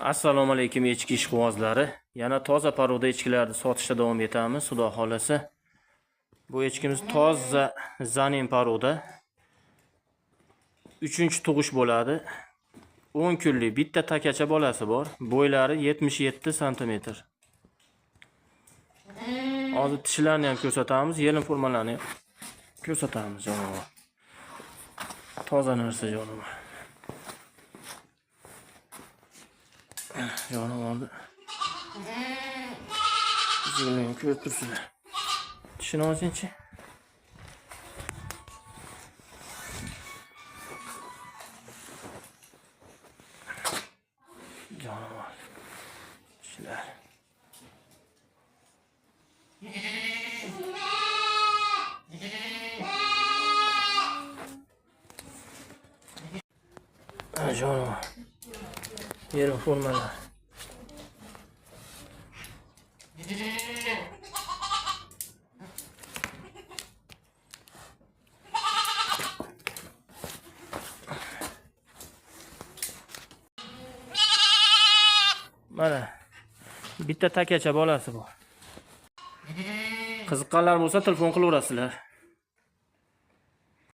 Assalomu alaykum echki ishqibozlari. Yana toza paroda echkilarni sotishda davom etamiz, xudo xolasa. Bu echkimiz toza zanin paroda. 3-tug'ish bo'ladi. 10 kunlik bitta takacha bolasi bor. Bo'ylari 77 sm. Hozir tishlarini ham ko'rsatamiz, yelin formalarini ko'rsatamiz jonim. Toza narsa jonim. Jonim oldi. Sizlarni ko'rib turibsizlar. Tishini olsinchi. Jonim oldi. Tishlar. Jonim. Yerim formalar. Mana bitta takacha bolasi bor. Qiziqqanlar bo'lsa telefon qilaverasizlar.